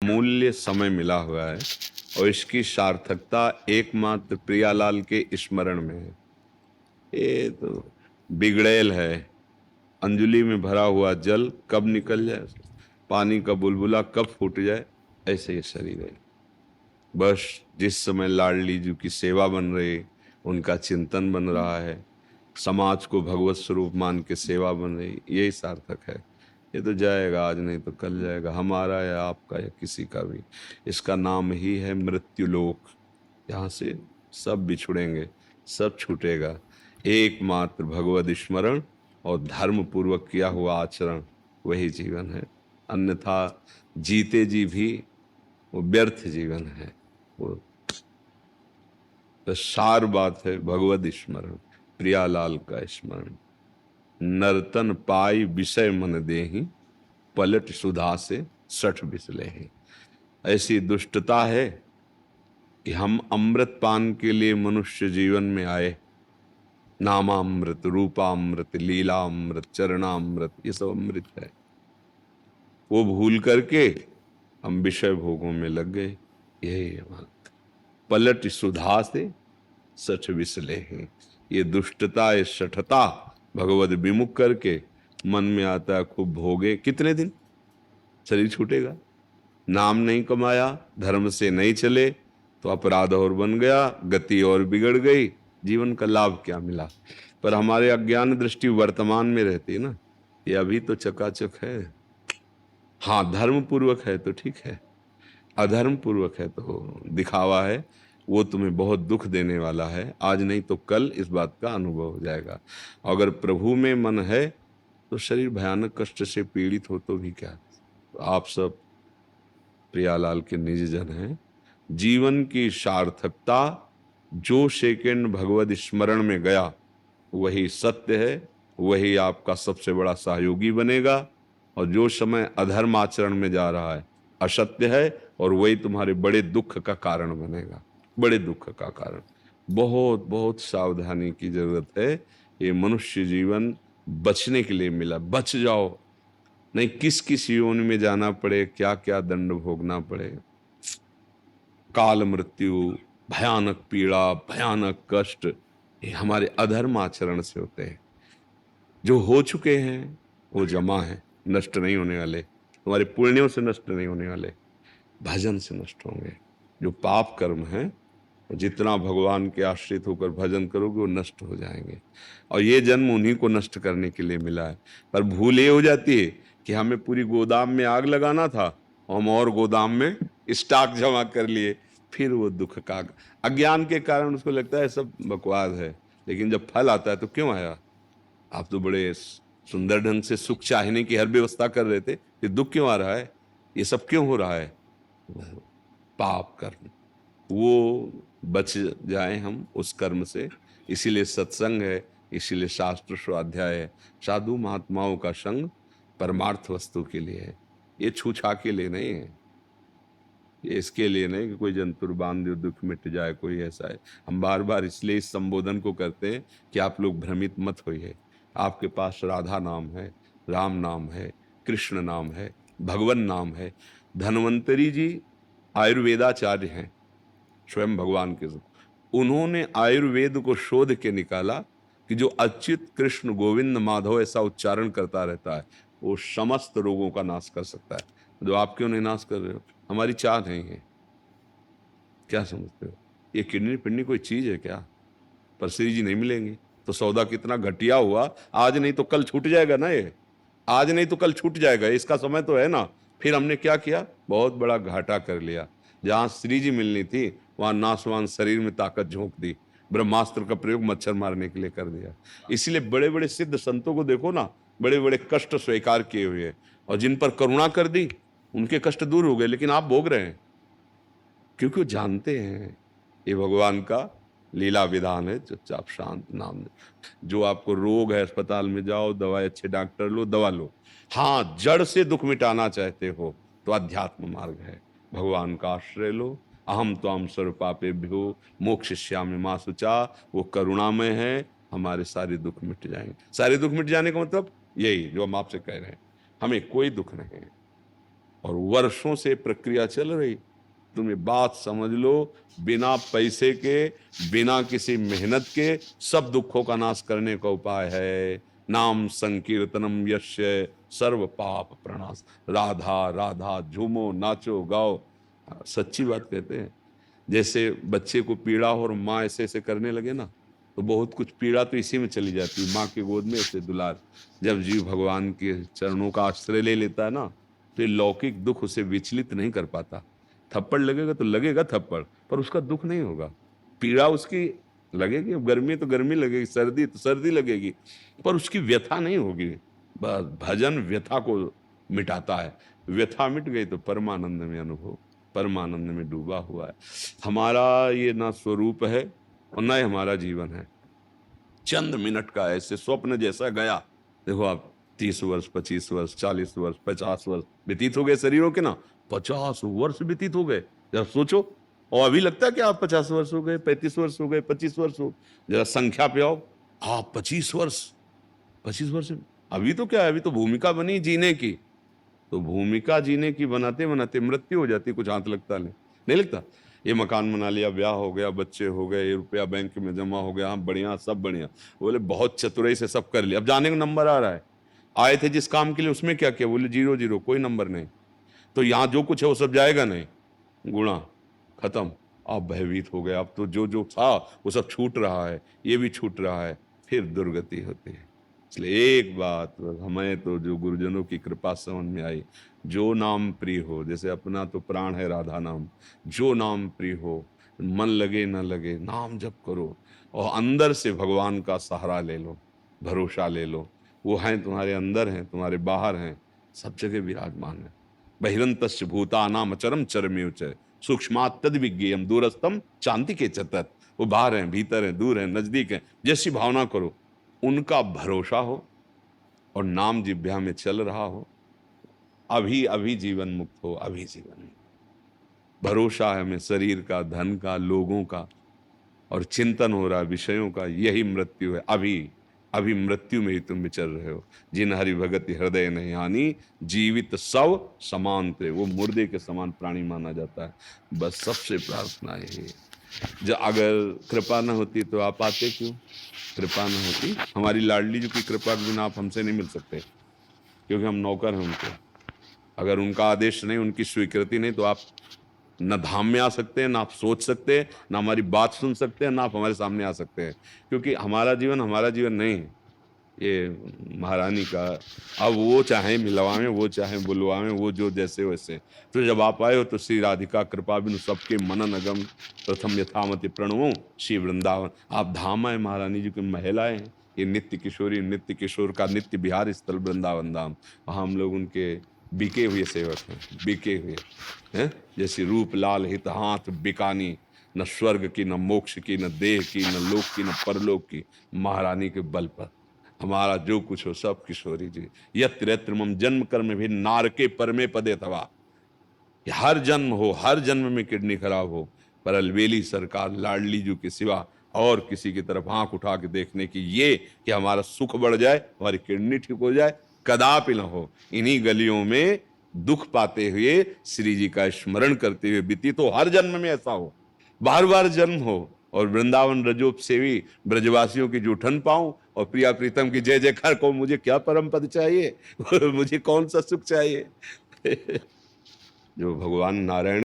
मूल्य समय मिला हुआ है और इसकी सार्थकता एकमात्र प्रियालाल के स्मरण में है। ये तो बिगड़ैल है, अंजलि में भरा हुआ जल कब निकल जाए, पानी का बुलबुला कब फूट जाए, ऐसे ये शरीर है। बस जिस समय लाडली जी की सेवा बन रही, उनका चिंतन बन रहा है, समाज को भगवत स्वरूप मान के सेवा बन रही, यही सार्थक है। ये तो जाएगा, आज नहीं तो कल जाएगा, हमारा या आपका या किसी का भी। इसका नाम ही है मृत्युलोक। यहाँ से सब बिछुड़ेंगे, सब छूटेगा। एकमात्र भगवत स्मरण और धर्म पूर्वक किया हुआ आचरण वही जीवन है। अन्यथा जीते जी भी वो व्यर्थ जीवन है। वो तो सार बात है भगवत स्मरण, प्रियालाल का स्मरण। नर्तन पाई विषय मन देहि, पलट सुधा से सठ बिसलेहि। ऐसी दुष्टता है कि हम अमृत पान के लिए मनुष्य जीवन में आए। नामामृत, रूपामृत, लीलामृत, चरणामृत, ये सब अमृत है। वो भूल करके हम विषय भोगों में लग गए। यही है बात। पलट सुधा से सठ विसले हैं। ये दुष्टता, ये शठता भगवत विमुख करके मन में आता है खूब भोगे। कितने दिन शरीर छूटेगा। नाम नहीं कमाया, धर्म से नहीं चले तो अपराध और बन गया, गति और बिगड़ गई, जीवन का लाभ क्या मिला। पर हमारे अज्ञान दृष्टि वर्तमान में रहती है ना, ये अभी तो चकाचक है। हाँ, धर्म पूर्वक है तो ठीक है, अधर्म पूर्वक है तो दिखावा है। वो तुम्हें बहुत दुख देने वाला है, आज नहीं तो कल इस बात का अनुभव हो जाएगा। अगर प्रभु में मन है तो शरीर भयानक कष्ट से पीड़ित हो तो भी क्या। तो आप सब प्रियालाल के निज जन हैं। जीवन की सार्थकता, जो सेकंड भगवत स्मरण में गया वही सत्य है, वही आपका सबसे बड़ा सहयोगी बनेगा। और जो समय अधर्म आचरण में जा रहा है असत्य है, और वही तुम्हारे बड़े दुख का कारण बनेगा, बड़े दुख का कारण। बहुत बहुत सावधानी की जरूरत है। ये मनुष्य जीवन बचने के लिए मिला, बच जाओ, नहीं किस किस योनि में जाना पड़े, क्या क्या दंड भोगना पड़े। काल मृत्यु, भयानक पीड़ा, भयानक कष्ट, ये हमारे अधर्म आचरण से होते हैं। जो हो चुके हैं वो जमा है, नष्ट नहीं होने वाले। तुम्हारे पुण्यों से नष्ट नहीं होने वाले, भजन से नष्ट होंगे। जो पाप कर्म है, जितना भगवान के आश्रित होकर भजन करोगे वो नष्ट हो जाएंगे। और ये जन्म उन्हीं को नष्ट करने के लिए मिला है। पर भूल ये हो जाती है कि हमें पूरी गोदाम में आग लगाना था, हम और गोदाम में स्टॉक जमा कर लिए। फिर वो दुख का अज्ञान के कारण उसको लगता है सब बकवास है, लेकिन जब फल आता है तो क्यों आया। आप तो बड़े सुंदर ढंग से सुख चाहने की हर व्यवस्था कर रहे थे, ये दुख क्यों आ रहा है, ये सब क्यों हो रहा है। पाप कर्म, वो बच जाए हम उस कर्म से। इसीलिए सत्संग है, इसीलिए शास्त्र स्वाध्याय है। साधु महात्माओं का संग परमार्थ वस्तु के लिए है, ये छूछा के लिए नहीं है। ये इसके लिए नहीं कि कोई जंतुर बांध दो दुख मिट जाए, कोई ऐसा है। हम बार बार इसलिए इस संबोधन को करते हैं कि आप लोग भ्रमित मत होइए। आपके पास राधा नाम है, राम नाम है, कृष्ण नाम है, भगवान नाम है। धन्वंतरी जी आयुर्वेदाचार्य हैं, स्वयं भगवान के। उन्होंने आयुर्वेद को शोध के निकाला कि जो अच्युत कृष्ण गोविंद माधव ऐसा उच्चारण करता रहता है वो समस्त रोगों का नाश कर सकता है। जो आप क्यों नहीं नाश कर रहे हो, हमारी चाह नहीं है। क्या समझते हो, ये किडनी पिडनी कोई चीज है क्या। पर श्री जी नहीं मिलेंगे तो सौदा कितना घटिया हुआ। आज नहीं तो कल छूट जाएगा ना, ये आज नहीं तो कल छूट जाएगा, इसका समय तो है ना। फिर हमने क्या किया, बहुत बड़ा घाटा कर लिया। जहां श्री जी मिलनी थी वहां नासवान शरीर में ताकत झोंक दी, ब्रह्मास्त्र का प्रयोग मच्छर मारने के लिए कर दिया। इसलिए बड़े बड़े सिद्ध संतों को देखो ना, बड़े बड़े कष्ट स्वीकार किए हुए, और जिन पर करुणा कर दी उनके कष्ट दूर हो गए, लेकिन आप भोग रहे हैं क्योंकि वो जानते हैं ये भगवान का लीला विधान है। चुपचाप शांत नाम दे। जो आपको रोग है, अस्पताल में जाओ, दवाई अच्छे डॉक्टर लो, दवा लो। हाँ, जड़ से दुख मिटाना चाहते हो तो अध्यात्म मार्ग है, भगवान का आश्रय लो। अहम त्वाम सर्वपापेभ्यो मोक्षयिष्यामि मा शुचा, वो करुणामय है, हमारे सारे दुख मिट जाएंगे। सारे दुख मिट जाने का मतलब यही जो हम आपसे कह रहे हैं, हमें कोई दुख नहीं है। और वर्षों से प्रक्रिया चल रही। तुम ये बात समझ लो, बिना पैसे के, बिना किसी मेहनत के सब दुखों का नाश करने का उपाय है नाम संकीर्तनम यस्य सर्व पाप प्रणाश। राधा राधा झूमो नाचो गाओ। सच्ची बात कहते हैं। जैसे बच्चे को पीड़ा हो और माँ ऐसे ऐसे करने लगे ना, तो बहुत कुछ पीड़ा तो इसी में चली जाती है, माँ की गोद में ऐसे दुलार। जब जीव भगवान के चरणों का आश्रय ले लेता है ना, तो ये लौकिक दुख उसे विचलित नहीं कर पाता। थप्पड़ लगेगा तो लगेगा थप्पड़, पर उसका दुख नहीं होगा। पीड़ा उसकी लगेगी, गर्मी तो गर्मी लगेगी, सर्दी तो सर्दी लगेगी, पर उसकी व्यथा नहीं होगी। बस भजन व्यथा को मिटाता है। व्यथा मिट गई तो परमानंद में अनुभव, परमानंद में डूबा हुआ है। हमारा ये ना स्वरूप है और ना ही हमारा जीवन है। चंद मिनट का ऐसे स्वप्न जैसा गया। देखो आप 30 वर्ष 25 वर्ष 40 वर्ष 50 वर्ष व्यतीत हो गए शरीरों के ना, 50 वर्ष व्यतीत हो गए। जरा सोचो, और अभी लगता है कि आप 50 वर्ष हो गए, 35 वर्ष हो गए, 25 वर्ष हो। जरा संख्या पे आओ, आप 25 वर्ष अभी तो क्या है, अभी तो भूमिका बनी जीने की। तो भूमिका जीने की बनाते बनाते मृत्यु हो जाती, कुछ हाथ लगता नहीं लगता। ये मकान बना लिया, ब्याह हो गया, बच्चे हो गए, ये रुपया बैंक में जमा हो गया, हाँ बढ़िया, सब बढ़िया। बोले बहुत चतुराई से सब कर लिया, अब जाने का नंबर आ रहा है। आए थे जिस काम के लिए उसमें क्या किया, बोले 0 0, कोई नंबर नहीं। तो यहाँ जो कुछ है वो सब जाएगा नहीं, गुणा खत्म। अब भयभीत हो गए, अब तो जो जो था वो सब छूट रहा है, ये भी छूट रहा है, फिर दुर्गति होती है। इसलिए एक बात हमें तो जो गुरुजनों की कृपा समझ में आई, जो नाम प्रिय हो, जैसे अपना तो प्राण है राधा नाम, जो नाम प्रिय हो, मन लगे ना लगे नाम जप करो, और अंदर से भगवान का सहारा ले लो, भरोसा ले लो। वो हैं तुम्हारे अंदर हैं, तुम्हारे बाहर हैं, सब जगह विराजमान है। बहिरंतस्य भूतानाम अचरम चरमेव च सूक्ष्मात् तद विज्ञेयम दूरस्थम चांति के चतत। वो बाहर हैं, भीतर हैं, दूर हैं, नजदीक हैं, जैसी भावना करो, उनका भरोसा हो और नाम जिह्वा में चल रहा हो, अभी अभी जीवन मुक्त हो, अभी जीवन मुक्त। भरोसा है हमें शरीर का, धन का, लोगों का, और चिंतन हो रहा है विषयों का, यही मृत्यु है। अभी अभी मृत्यु में ही तुम विचर रहे हो। जिन हरि भगति हृदय नहीं हानि, जीवित सब समान थे। वो मुर्दे के समान प्राणी माना जाता है। बस सबसे प्रार्थना यही है, जो अगर कृपा न होती तो आप आते क्यों? कृपा न होती, हमारी लाडली जी की कृपा के बिना आप हमसे नहीं मिल सकते, क्योंकि हम नौकर हैं उनके। अगर उनका आदेश नहीं, उनकी स्वीकृति नहीं, तो आप न धाम में आ सकते हैं, ना आप सोच सकते हैं, ना हमारी बात सुन सकते हैं, ना आप हमारे सामने आ सकते हैं। क्योंकि हमारा जीवन नहीं है, ये महारानी का। अब वो चाहे मिलवाएं, वो चाहे बुलवाएं, वो जो जैसे वैसे। तो जब आप आए हो तो श्री राधिका कृपा बिनु सबके मनन अगम, प्रथम यथामति प्रणवों श्री वृंदावन। आप धाम आए, महारानी जी के महल आए हैं। ये नित्य किशोरी, नित्य किशोर का नित्य विहार स्थल वृंदावन धाम, वहाँ हम लोग उनके बिके हुए सेवक हैं, बिके हुए हैं। जैसे रूप लाल हित हाथ बिकानी, न स्वर्ग की, न मोक्ष की, न देह की, न लोक की, न परलोक की, महारानी के बल पर हमारा जो कुछ हो सब किशोरी जी। यत्र यत्र मम जन्म कर्म भी नारके परमे पदे तवा। हर जन्म हो, हर जन्म में किडनी खराब हो, पर अलवेली सरकार लाडली जी के सिवा और किसी की तरफ आंख उठा के देखने की, ये कि हमारा सुख बढ़ जाए, हमारी किडनी ठीक हो जाए, कदापि न हो। इन्हीं गलियों में दुख पाते हुए श्री जी का स्मरण करते हुए बीती, तो हर जन्म में ऐसा हो, बार बार जन्म हो, और वृंदावन रजोप सेवी ब्रजवासियों की जूठन पाऊं, और प्रिया प्रीतम की जय जयकार को। मुझे क्या परम पद चाहिए मुझे कौन सा सुख चाहिए जो भगवान नारायण